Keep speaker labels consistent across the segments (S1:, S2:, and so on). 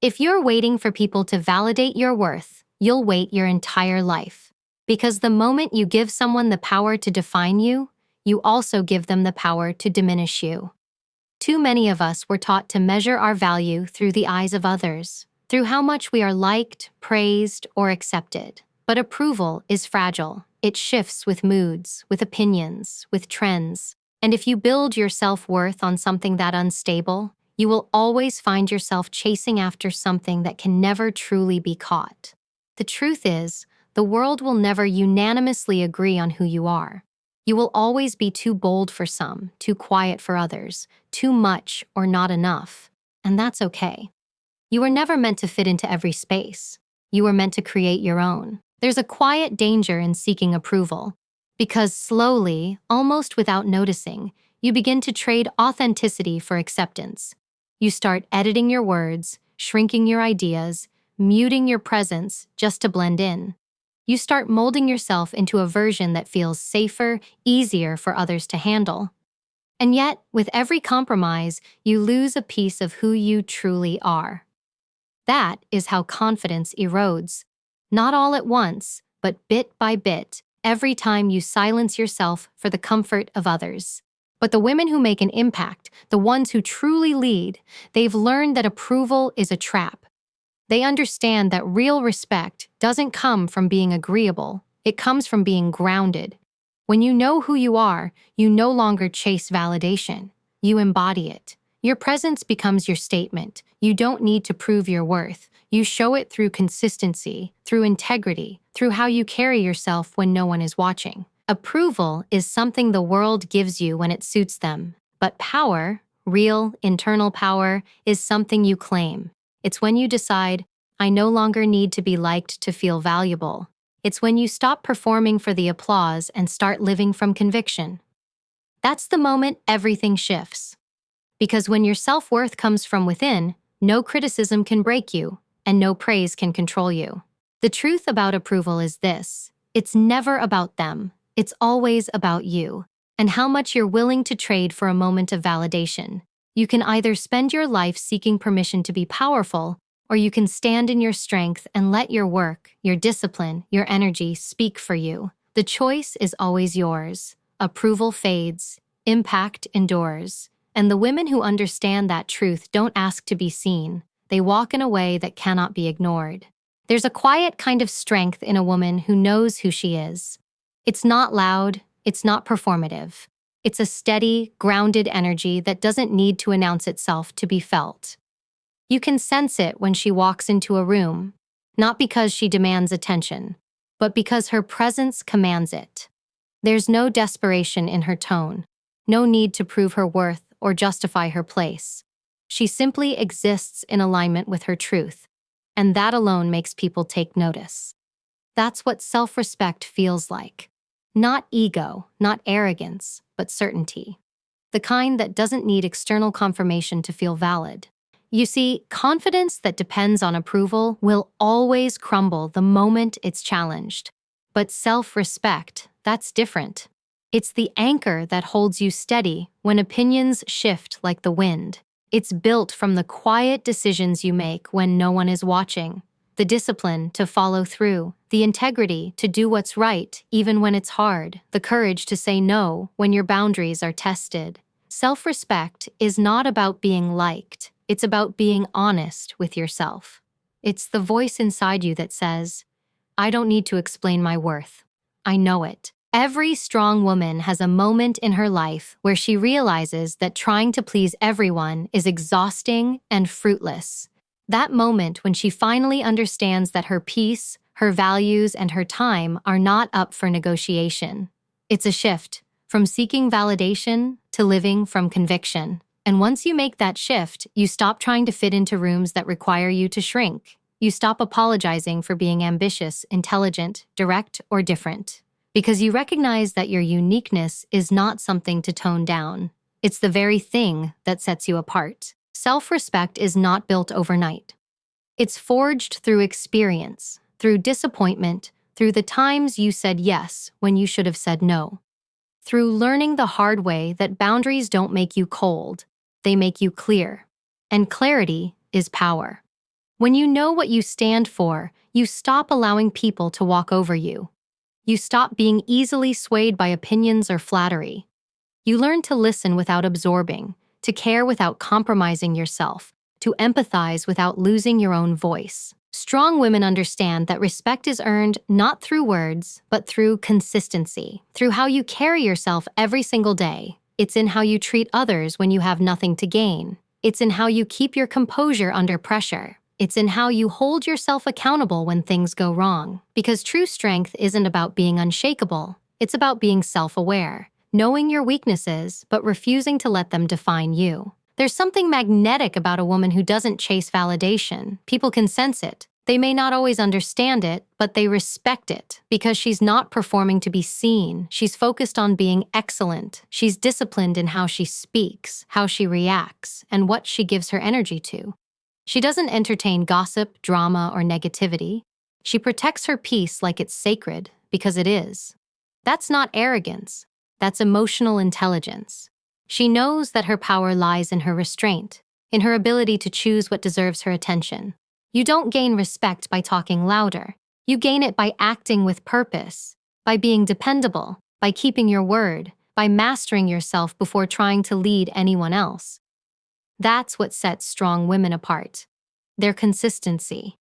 S1: If you're waiting for people to validate your worth, you'll wait your entire life. Because the moment you give someone the power to define you, you also give them the power to diminish you. Too many of us were taught to measure our value through the eyes of others, through how much we are liked, praised, or accepted. But approval is fragile. It shifts with moods, with opinions, with trends. And if you build your self-worth on something that unstable, you will always find yourself chasing after something that can never truly be caught. The truth is, the world will never unanimously agree on who you are. You will always be too bold for some, too quiet for others, too much or not enough. And that's okay. You were never meant to fit into every space. You were meant to create your own. There's a quiet danger in seeking approval, because slowly, almost without noticing, you begin to trade authenticity for acceptance. You start editing your words, shrinking your ideas, muting your presence just to blend in. You start molding yourself into a version that feels safer, easier for others to handle. And yet, with every compromise, you lose a piece of who you truly are. That is how confidence erodes. Not all at once, but bit by bit, every time you silence yourself for the comfort of others. But the women who make an impact, the ones who truly lead, they've learned that approval is a trap. They understand that real respect doesn't come from being agreeable, it comes from being grounded. When you know who you are, you no longer chase validation. You embody it. Your presence becomes your statement. You don't need to prove your worth. You show it through consistency, through integrity, through how you carry yourself when no one is watching. Approval is something the world gives you when it suits them. But power, real, internal power, is something you claim. It's when you decide, I no longer need to be liked to feel valuable. It's when you stop performing for the applause and start living from conviction. That's the moment everything shifts. Because when your self-worth comes from within, no criticism can break you, and no praise can control you. The truth about approval is this: it's never about them, it's always about you, and how much you're willing to trade for a moment of validation. You can either spend your life seeking permission to be powerful, or you can stand in your strength and let your work, your discipline, your energy speak for you. The choice is always yours. Approval fades, impact endures. And the women who understand that truth don't ask to be seen. They walk in a way that cannot be ignored. There's a quiet kind of strength in a woman who knows who she is. It's not loud, it's not performative. It's a steady, grounded energy that doesn't need to announce itself to be felt. You can sense it when she walks into a room, not because she demands attention, but because her presence commands it. There's no desperation in her tone, no need to prove her worth or justify her place. She simply exists in alignment with her truth, and that alone makes people take notice. That's what self-respect feels like. Not ego, not arrogance, but certainty. The kind that doesn't need external confirmation to feel valid. You see, confidence that depends on approval will always crumble the moment it's challenged. But self-respect, that's different. It's the anchor that holds you steady when opinions shift like the wind. It's built from the quiet decisions you make when no one is watching. The discipline to follow through, the integrity to do what's right even when it's hard, the courage to say no when your boundaries are tested. Self-respect is not about being liked. It's about being honest with yourself. It's the voice inside you that says, I don't need to explain my worth. I know it. Every strong woman has a moment in her life where she realizes that trying to please everyone is exhausting and fruitless. That moment when she finally understands that her peace, her values, and her time are not up for negotiation. It's a shift from seeking validation to living from conviction. And once you make that shift, you stop trying to fit into rooms that require you to shrink. You stop apologizing for being ambitious, intelligent, direct, or different. Because you recognize that your uniqueness is not something to tone down. It's the very thing that sets you apart. Self-respect is not built overnight. It's forged through experience, through disappointment, through the times you said yes when you should have said no. Through learning the hard way that boundaries don't make you cold, they make you clear. And clarity is power. When you know what you stand for, you stop allowing people to walk over you. You stop being easily swayed by opinions or flattery. You learn to listen without absorbing, to care without compromising yourself, to empathize without losing your own voice. Strong women understand that respect is earned not through words, but through consistency, through how you carry yourself every single day. It's in how you treat others when you have nothing to gain. It's in how you keep your composure under pressure. It's in how you hold yourself accountable when things go wrong. Because true strength isn't about being unshakable. It's about being self-aware, knowing your weaknesses, but refusing to let them define you. There's something magnetic about a woman who doesn't chase validation. People can sense it. They may not always understand it, but they respect it because she's not performing to be seen. She's focused on being excellent. She's disciplined in how she speaks, how she reacts, and what she gives her energy to. She doesn't entertain gossip, drama, or negativity. She protects her peace like it's sacred, because it is. That's not arrogance. That's emotional intelligence. She knows that her power lies in her restraint, in her ability to choose what deserves her attention. You don't gain respect by talking louder. You gain it by acting with purpose, by being dependable, by keeping your word, by mastering yourself before trying to lead anyone else. That's what sets strong women apart. Their consistency.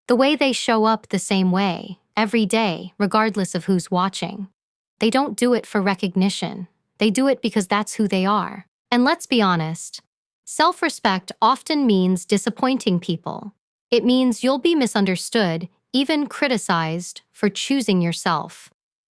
S1: The way they show up the same way, every day, regardless of who's watching. They don't do it for recognition. They do it because that's who they are. And let's be honest, self-respect often means disappointing people. It means you'll be misunderstood, even criticized, for choosing yourself.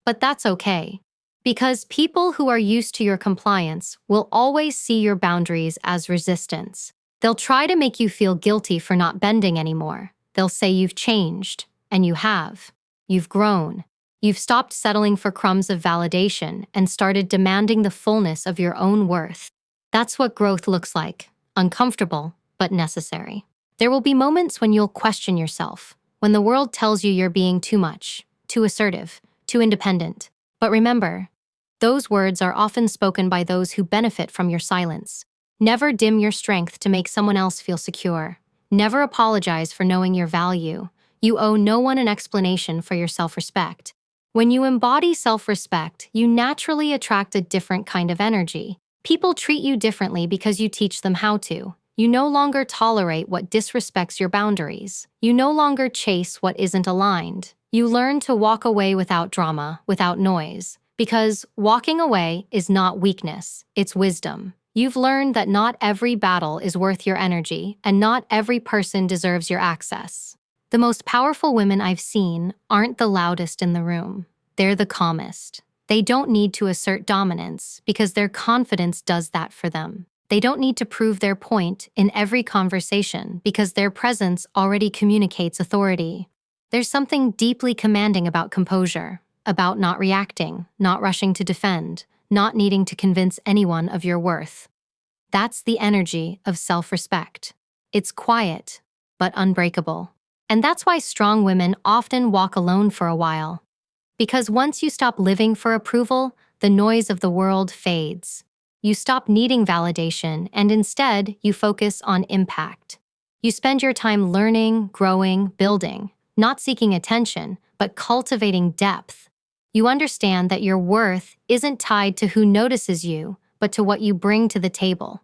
S1: But that's okay, because people who are used to your compliance will always see your boundaries as resistance. They'll try to make you feel guilty for not bending anymore. They'll say you've changed, and you have. You've grown. You've stopped settling for crumbs of validation and started demanding the fullness of your own worth. That's what growth looks like. Uncomfortable, but necessary. There will be moments when you'll question yourself, when the world tells you you're being too much, too assertive, too independent. But remember, those words are often spoken by those who benefit from your silence. Never dim your strength to make someone else feel secure. Never apologize for knowing your value. You owe no one an explanation for your self-respect. When you embody self-respect, you naturally attract a different kind of energy. People treat you differently because you teach them how to. You no longer tolerate what disrespects your boundaries. You no longer chase what isn't aligned. You learn to walk away without drama, without noise. Because walking away is not weakness, it's wisdom. You've learned that not every battle is worth your energy, and not every person deserves your access. The most powerful women I've seen aren't the loudest in the room. They're the calmest. They don't need to assert dominance because their confidence does that for them. They don't need to prove their point in every conversation because their presence already communicates authority. There's something deeply commanding about composure, about not reacting, not rushing to defend, not needing to convince anyone of your worth. That's the energy of self-respect. It's quiet, but unbreakable. And that's why strong women often walk alone for a while. Because once you stop living for approval, the noise of the world fades. You stop needing validation, and instead, you focus on impact. You spend your time learning, growing, building, not seeking attention, but cultivating depth. You understand that your worth isn't tied to who notices you, but to what you bring to the table.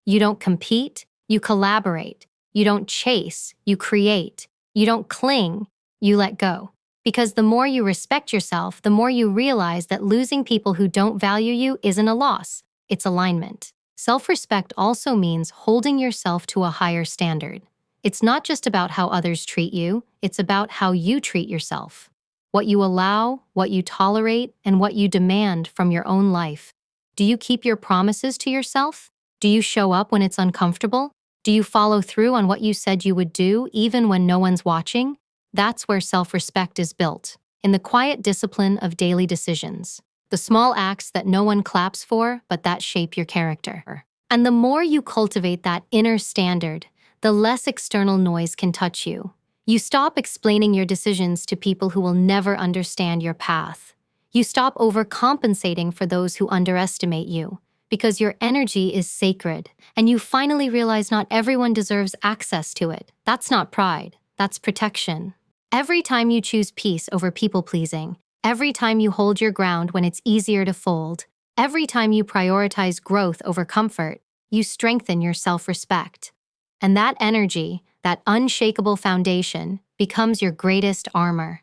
S1: You don't compete, you collaborate. You don't chase, you create. You don't cling, you let go. Because the more you respect yourself, the more you realize that losing people who don't value you isn't a loss, it's alignment. Self-respect also means holding yourself to a higher standard. It's not just about how others treat you, it's about how you treat yourself. What you allow, what you tolerate, and what you demand from your own life. Do you keep your promises to yourself? Do you show up when it's uncomfortable? Do you follow through on what you said you would do, even when no one's watching? That's where self-respect is built, in the quiet discipline of daily decisions. The small acts that no one claps for, but that shape your character. And the more you cultivate that inner standard, the less external noise can touch you. You stop explaining your decisions to people who will never understand your path. You stop overcompensating for those who underestimate you, because your energy is sacred, and you finally realize not everyone deserves access to it. That's not pride, that's protection. Every time you choose peace over people-pleasing, every time you hold your ground when it's easier to fold, every time you prioritize growth over comfort, you strengthen your self-respect. And that energy, that unshakable foundation, becomes your greatest armor.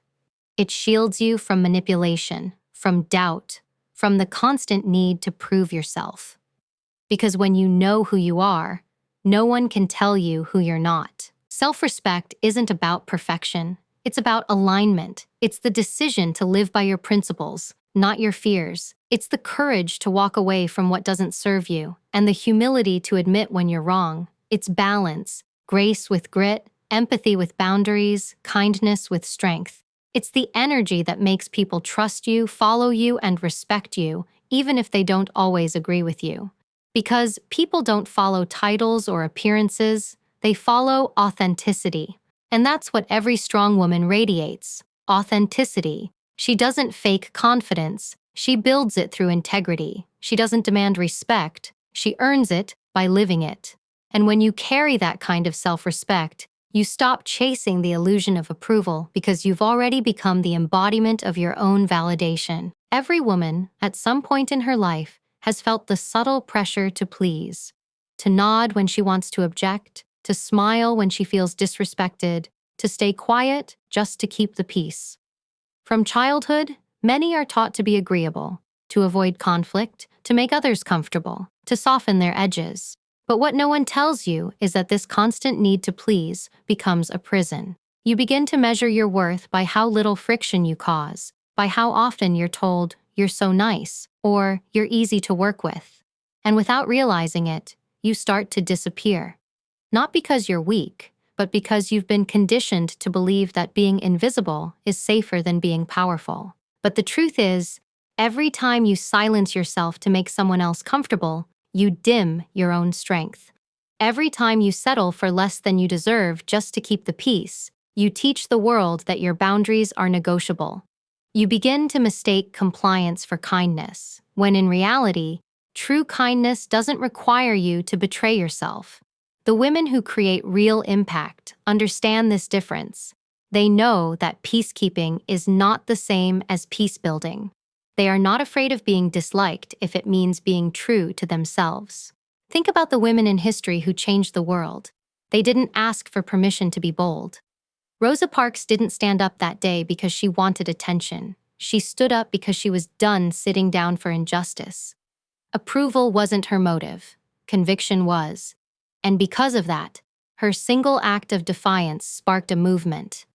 S1: It shields you from manipulation, from doubt, from the constant need to prove yourself. Because when you know who you are, no one can tell you who you're not. Self-respect isn't about perfection. It's about alignment. It's the decision to live by your principles, not your fears. It's the courage to walk away from what doesn't serve you, and the humility to admit when you're wrong. It's balance, grace with grit, empathy with boundaries, kindness with strength. It's the energy that makes people trust you, follow you, and respect you, even if they don't always agree with you. Because people don't follow titles or appearances, they follow authenticity. And that's what every strong woman radiates: authenticity. She doesn't fake confidence, she builds it through integrity. She doesn't demand respect, she earns it by living it. And when you carry that kind of self-respect, you stop chasing the illusion of approval because you've already become the embodiment of your own validation. Every woman, at some point in her life, has felt the subtle pressure to please, to nod when she wants to object, to smile when she feels disrespected, to stay quiet just to keep the peace. From childhood, many are taught to be agreeable, to avoid conflict, to make others comfortable, to soften their edges. But what no one tells you is that this constant need to please becomes a prison. You begin to measure your worth by how little friction you cause, by how often you're told, "You're so nice," or "You're easy to work with." And without realizing it, you start to disappear. Not because you're weak, but because you've been conditioned to believe that being invisible is safer than being powerful. But the truth is, every time you silence yourself to make someone else comfortable, you dim your own strength. Every time you settle for less than you deserve just to keep the peace, you teach the world that your boundaries are negotiable. You begin to mistake compliance for kindness, when in reality, true kindness doesn't require you to betray yourself. The women who create real impact understand this difference. They know that peacekeeping is not the same as peace building. They are not afraid of being disliked if it means being true to themselves. Think about the women in history who changed the world. They didn't ask for permission to be bold. Rosa Parks didn't stand up that day because she wanted attention. She stood up because she was done sitting down for injustice. Approval wasn't her motive. Conviction was. And because of that, her single act of defiance sparked a movement.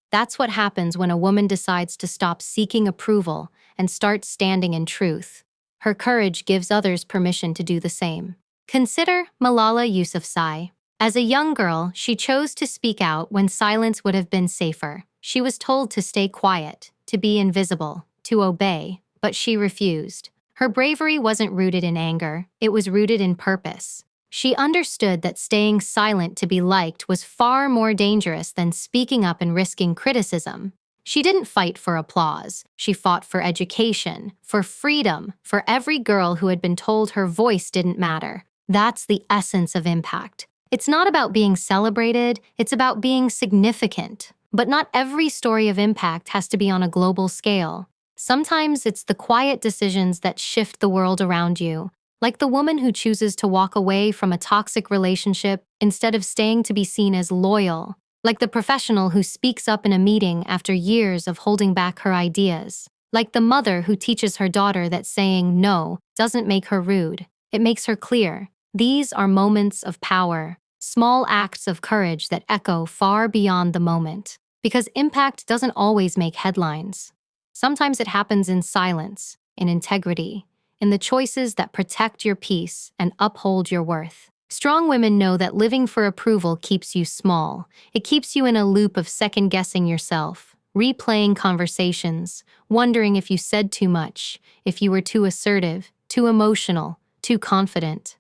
S1: That's what happens when a woman decides to stop seeking approval and start standing in truth. Her courage gives others permission to do the same. Consider Malala Yousafzai. As a young girl, she chose to speak out when silence would have been safer. She was told to stay quiet, to be invisible, to obey, but she refused. Her bravery wasn't rooted in anger, it was rooted in purpose. She understood that staying silent to be liked was far more dangerous than speaking up and risking criticism. She didn't fight for applause. She fought for education, for freedom, for every girl who had been told her voice didn't matter. That's the essence of impact. It's not about being celebrated, it's about being significant. But not every story of impact has to be on a global scale. Sometimes it's the quiet decisions that shift the world around you. Like the woman who chooses to walk away from a toxic relationship instead of staying to be seen as loyal. Like the professional who speaks up in a meeting after years of holding back her ideas. Like the mother who teaches her daughter that saying no doesn't make her rude. It makes her clear. These are moments of power, small acts of courage that echo far beyond the moment. Because impact doesn't always make headlines. Sometimes it happens in silence, in integrity, in the choices that protect your peace and uphold your worth. Strong women know that living for approval keeps you small. It keeps you in a loop of second-guessing yourself, replaying conversations, wondering if you said too much, if you were too assertive, too emotional, too confident.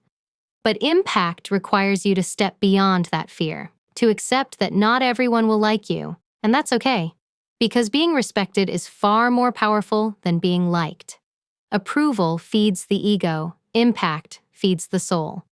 S1: But impact requires you to step beyond that fear, to accept that not everyone will like you, and that's okay, because being respected is far more powerful than being liked. Approval feeds the ego, Impact feeds the soul.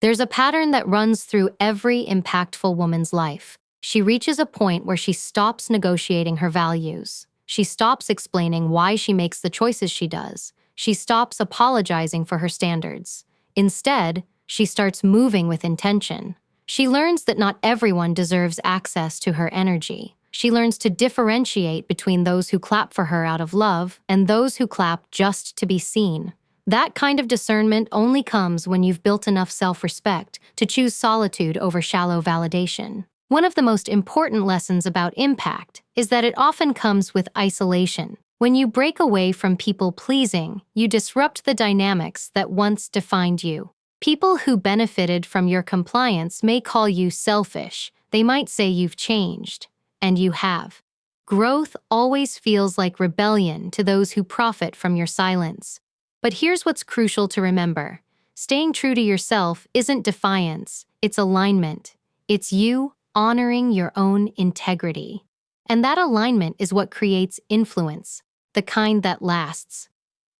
S1: There's a pattern that runs through every impactful woman's life. She reaches a point where she stops negotiating her values. She stops explaining why she makes the choices she does. She stops apologizing for her standards. Instead, she starts moving with intention. She learns that not everyone deserves access to her energy. She learns to differentiate between those who clap for her out of love and those who clap just to be seen. That kind of discernment only comes when you've built enough self-respect to choose solitude over shallow validation. One of the most important lessons about impact is that it often comes with isolation. When you break away from people-pleasing, you disrupt the dynamics that once defined you. People who benefited from your compliance may call you selfish. They might say you've changed, and you have. Growth always feels like rebellion to those who profit from your silence. But here's what's crucial to remember. Staying true to yourself isn't defiance, it's alignment. It's you honoring your own integrity. And that alignment is what creates influence, the kind that lasts.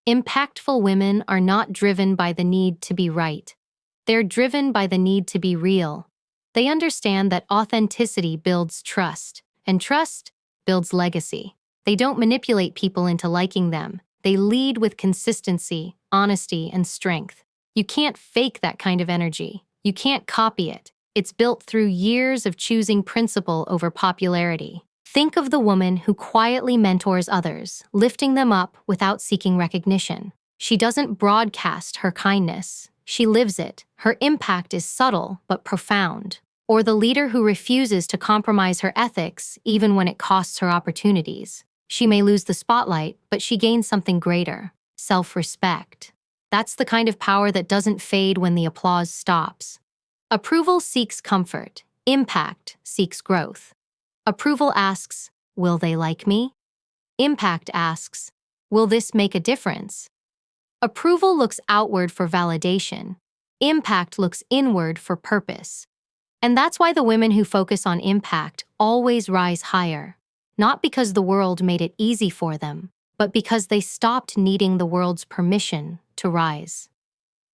S1: Impactful women are not driven by the need to be right. They're driven by the need to be real. They understand that authenticity builds trust, and trust builds legacy. They don't manipulate people into liking them. They lead with consistency, honesty, and strength. You can't fake that kind of energy. You can't copy it. It's built through years of choosing principle over popularity. Think of the woman who quietly mentors others, lifting them up without seeking recognition. She doesn't broadcast her kindness. She lives it. Her impact is subtle but profound. Or the leader who refuses to compromise her ethics even when it costs her opportunities. She may lose the spotlight, but she gains something greater: self-respect. That's the kind of power that doesn't fade when the applause stops. Approval seeks comfort. Impact seeks growth. Approval asks, will they like me? Impact asks, will this make a difference? Approval looks outward for validation. Impact looks inward for purpose. And that's why the women who focus on impact always rise higher. Not because the world made it easy for them, but because they stopped needing the world's permission to rise.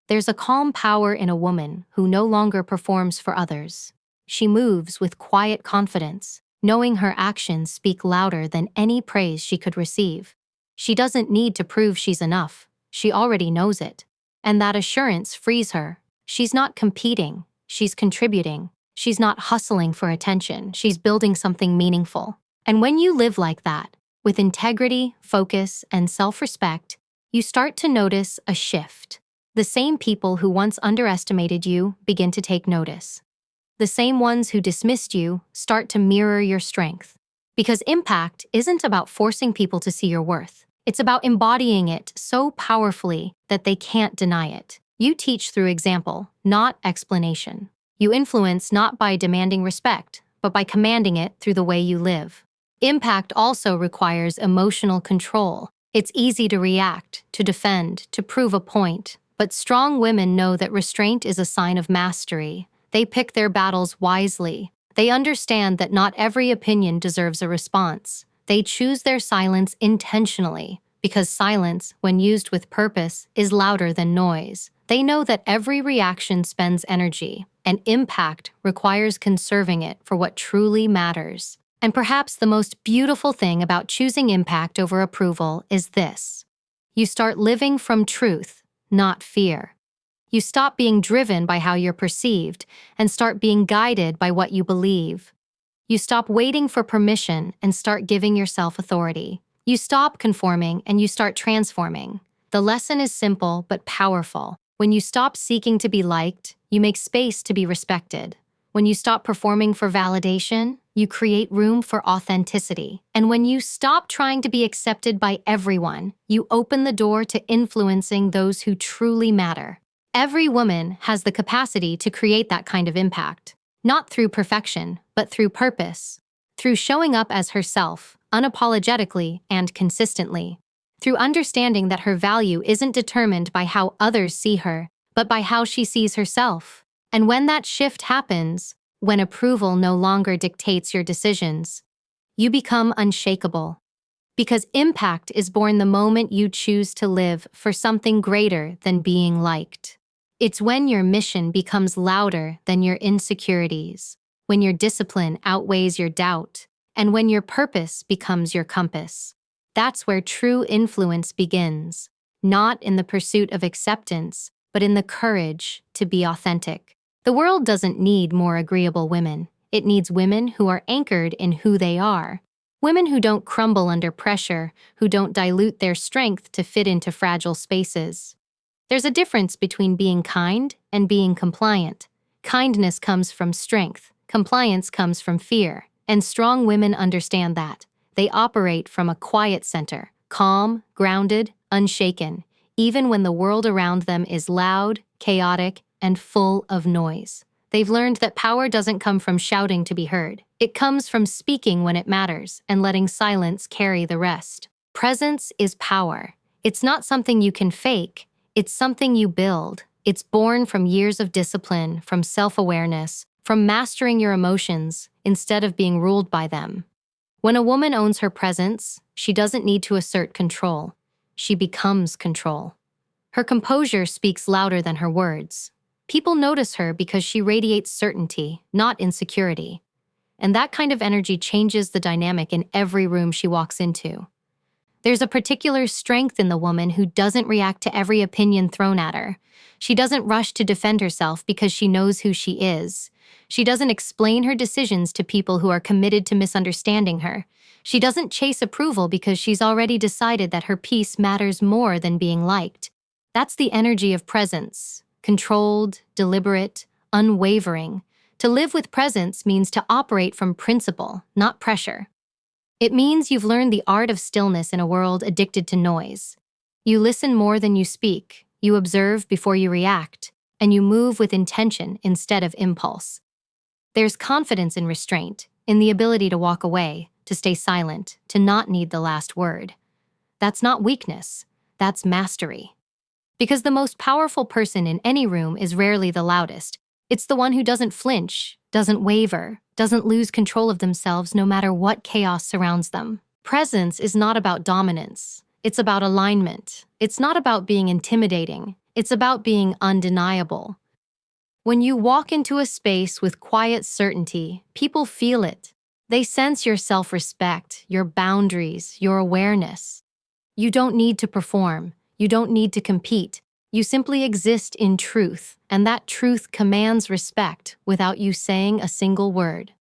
S1: There's a calm power in a woman who no longer performs for others. She moves with quiet confidence, knowing her actions speak louder than any praise she could receive. She doesn't need to prove she's enough. She already knows it. And that assurance frees her. She's not competing. She's contributing. She's not hustling for attention. She's building something meaningful. And when you live like that, with integrity, focus, and self-respect, you start to notice a shift. The same people who once underestimated you begin to take notice. The same ones who dismissed you start to mirror your strength. Because impact isn't about forcing people to see your worth. It's about embodying it so powerfully that they can't deny it. You teach through example, not explanation. You influence not by demanding respect, but by commanding it through the way you live. Impact also requires emotional control. It's easy to react, to defend, to prove a point. But strong women know that restraint is a sign of mastery. They pick their battles wisely. They understand that not every opinion deserves a response. They choose their silence intentionally, because silence, when used with purpose, is louder than noise. They know that every reaction spends energy, and impact requires conserving it for what truly matters. And perhaps the most beautiful thing about choosing impact over approval is this: you start living from truth, not fear. You stop being driven by how you're perceived and start being guided by what you believe. You stop waiting for permission and start giving yourself authority. You stop conforming and you start transforming. The lesson is simple but powerful. When you stop seeking to be liked, you make space to be respected. When you stop performing for validation, you create room for authenticity. And when you stop trying to be accepted by everyone, you open the door to influencing those who truly matter. Every woman has the capacity to create that kind of impact, not through perfection, but through purpose, through showing up as herself, unapologetically and consistently, through understanding that her value isn't determined by how others see her, but by how she sees herself. And when that shift happens, when approval no longer dictates your decisions, you become unshakable. Because impact is born the moment you choose to live for something greater than being liked. It's when your mission becomes louder than your insecurities, when your discipline outweighs your doubt, and when your purpose becomes your compass. That's where true influence begins, not in the pursuit of acceptance, but in the courage to be authentic. The world doesn't need more agreeable women. It needs women who are anchored in who they are. Women who don't crumble under pressure, who don't dilute their strength to fit into fragile spaces. There's a difference between being kind and being compliant. Kindness comes from strength, compliance comes from fear, and strong women understand that. They operate from a quiet center, calm, grounded, unshaken, even when the world around them is loud, chaotic, and full of noise. They've learned that power doesn't come from shouting to be heard. It comes from speaking when it matters and letting silence carry the rest. Presence is power. It's not something you can fake. It's something you build. It's born from years of discipline, from self-awareness, from mastering your emotions instead of being ruled by them. When a woman owns her presence, she doesn't need to assert control. She becomes control. Her composure speaks louder than her words. People notice her because she radiates certainty, not insecurity. And that kind of energy changes the dynamic in every room she walks into. There's a particular strength in the woman who doesn't react to every opinion thrown at her. She doesn't rush to defend herself because she knows who she is. She doesn't explain her decisions to people who are committed to misunderstanding her. She doesn't chase approval because she's already decided that her peace matters more than being liked. That's the energy of presence. Controlled, deliberate, unwavering. To live with presence means to operate from principle, not pressure. It means you've learned the art of stillness in a world addicted to noise. You listen more than you speak, you observe before you react, and you move with intention instead of impulse. There's confidence in restraint, in the ability to walk away, to stay silent, to not need the last word. That's not weakness, that's mastery. Because the most powerful person in any room is rarely the loudest. It's the one who doesn't flinch, doesn't waver, doesn't lose control of themselves no matter what chaos surrounds them. Presence is not about dominance. It's about alignment. It's not about being intimidating. It's about being undeniable. When you walk into a space with quiet certainty, people feel it. They sense your self-respect, your boundaries, your awareness. You don't need to perform. You don't need to compete. You simply exist in truth, and that truth commands respect without you saying a single word.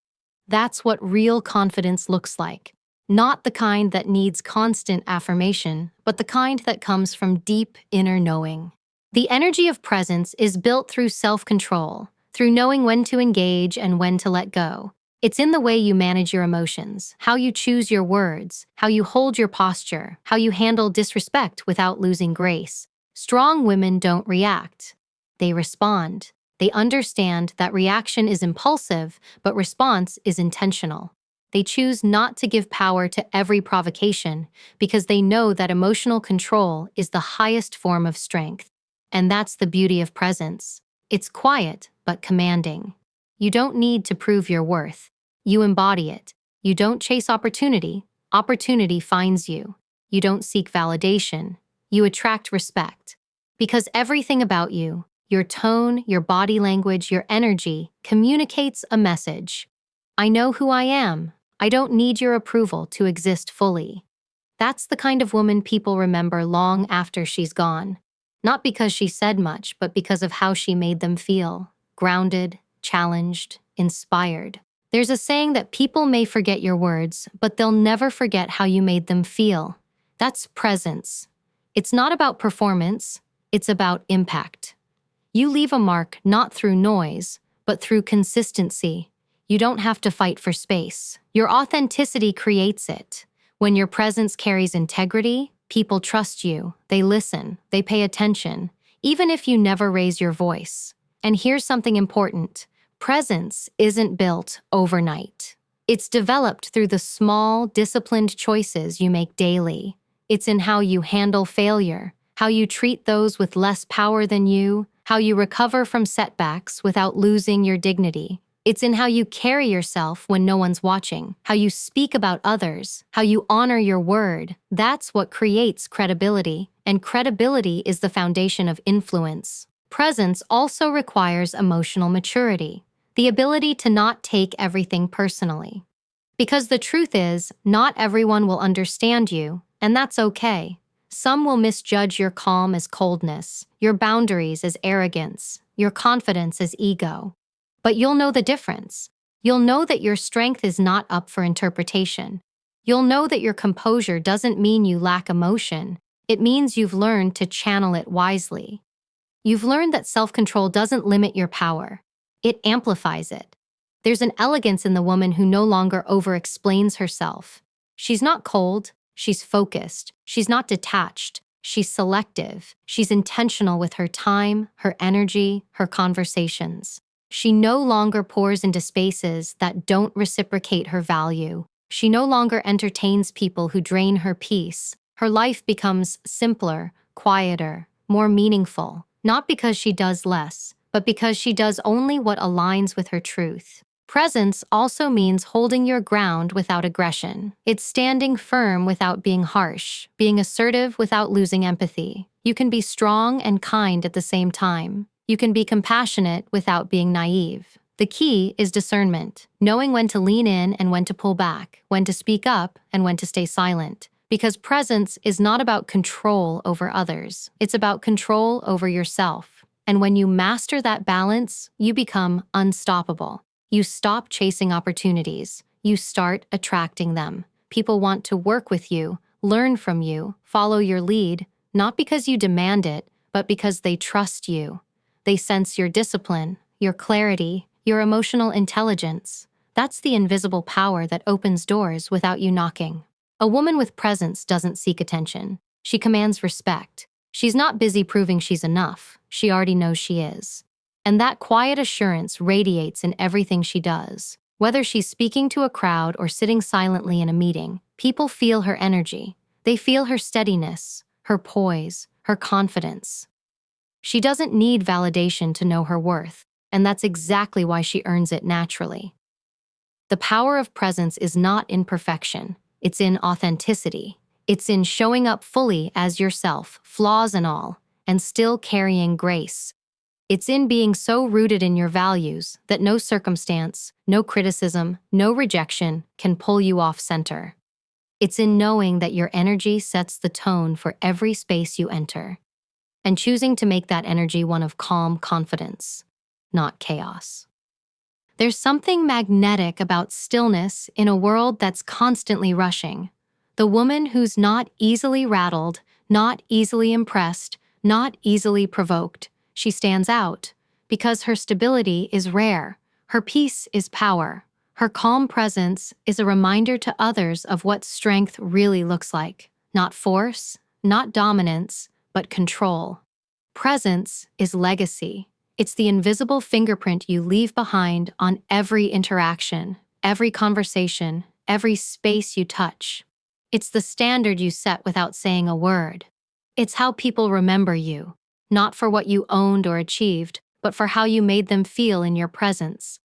S1: That's what real confidence looks like. Not the kind that needs constant affirmation, but the kind that comes from deep inner knowing. The energy of presence is built through self-control, through knowing when to engage and when to let go. It's in the way you manage your emotions, how you choose your words, how you hold your posture, how you handle disrespect without losing grace. Strong women don't react. They respond. They understand that reaction is impulsive, but response is intentional. They choose not to give power to every provocation because they know that emotional control is the highest form of strength. And that's the beauty of presence. It's quiet, but commanding. You don't need to prove your worth. You embody it. You don't chase opportunity. Opportunity finds you. You don't seek validation. You attract respect. Because everything about you, your tone, your body language, your energy, communicates a message. I know who I am. I don't need your approval to exist fully. That's the kind of woman people remember long after she's gone. Not because she said much, but because of how she made them feel. Grounded, challenged, inspired. There's a saying that people may forget your words, but they'll never forget how you made them feel. That's presence. It's not about performance, it's about impact. You leave a mark not through noise, but through consistency. You don't have to fight for space. Your authenticity creates it. When your presence carries integrity, people trust you, they listen, they pay attention, even if you never raise your voice. And here's something important. Presence isn't built overnight. It's developed through the small, disciplined choices you make daily. It's in how you handle failure, how you treat those with less power than you, how you recover from setbacks without losing your dignity. It's in how you carry yourself when no one's watching, how you speak about others, how you honor your word. That's what creates credibility, and credibility is the foundation of influence. Presence also requires emotional maturity, the ability to not take everything personally. Because the truth is, not everyone will understand you, and that's okay. Some will misjudge your calm as coldness, your boundaries as arrogance, your confidence as ego. But you'll know the difference. You'll know that your strength is not up for interpretation. You'll know that your composure doesn't mean you lack emotion. It means you've learned to channel it wisely. You've learned that self-control doesn't limit your power. It amplifies it. There's an elegance in the woman who no longer over-explains herself. She's not cold, she's focused. She's not detached, she's selective. She's intentional with her time, her energy, her conversations. She no longer pours into spaces that don't reciprocate her value. She no longer entertains people who drain her peace. Her life becomes simpler, quieter, more meaningful, not because she does less, but because she does only what aligns with her truth. Presence also means holding your ground without aggression. It's standing firm without being harsh, being assertive without losing empathy. You can be strong and kind at the same time. You can be compassionate without being naive. The key is discernment, knowing when to lean in and when to pull back, when to speak up and when to stay silent. Because presence is not about control over others. It's about control over yourself. And when you master that balance, you become unstoppable. You stop chasing opportunities. You start attracting them. People want to work with you, learn from you, follow your lead, not because you demand it, but because they trust you. They sense your discipline, your clarity, your emotional intelligence. That's the invisible power that opens doors without you knocking. A woman with presence doesn't seek attention. She commands respect. She's not busy proving she's enough. She already knows she is. And that quiet assurance radiates in everything she does. Whether she's speaking to a crowd or sitting silently in a meeting, people feel her energy. They feel her steadiness, her poise, her confidence. She doesn't need validation to know her worth, and that's exactly why she earns it naturally. The power of presence is not in perfection. It's in authenticity. It's in showing up fully as yourself, flaws and all, and still carrying grace. It's in being so rooted in your values that no circumstance, no criticism, no rejection can pull you off center. It's in knowing that your energy sets the tone for every space you enter, and choosing to make that energy one of calm confidence, not chaos. There's something magnetic about stillness in a world that's constantly rushing. The woman who's not easily rattled, not easily impressed, not easily provoked. She stands out because her stability is rare. Her peace is power. Her calm presence is a reminder to others of what strength really looks like. Not force, not dominance, but control. Presence is legacy. It's the invisible fingerprint you leave behind on every interaction, every conversation, every space you touch. It's the standard you set without saying a word. It's how people remember you, not for what you owned or achieved, but for how you made them feel in your presence.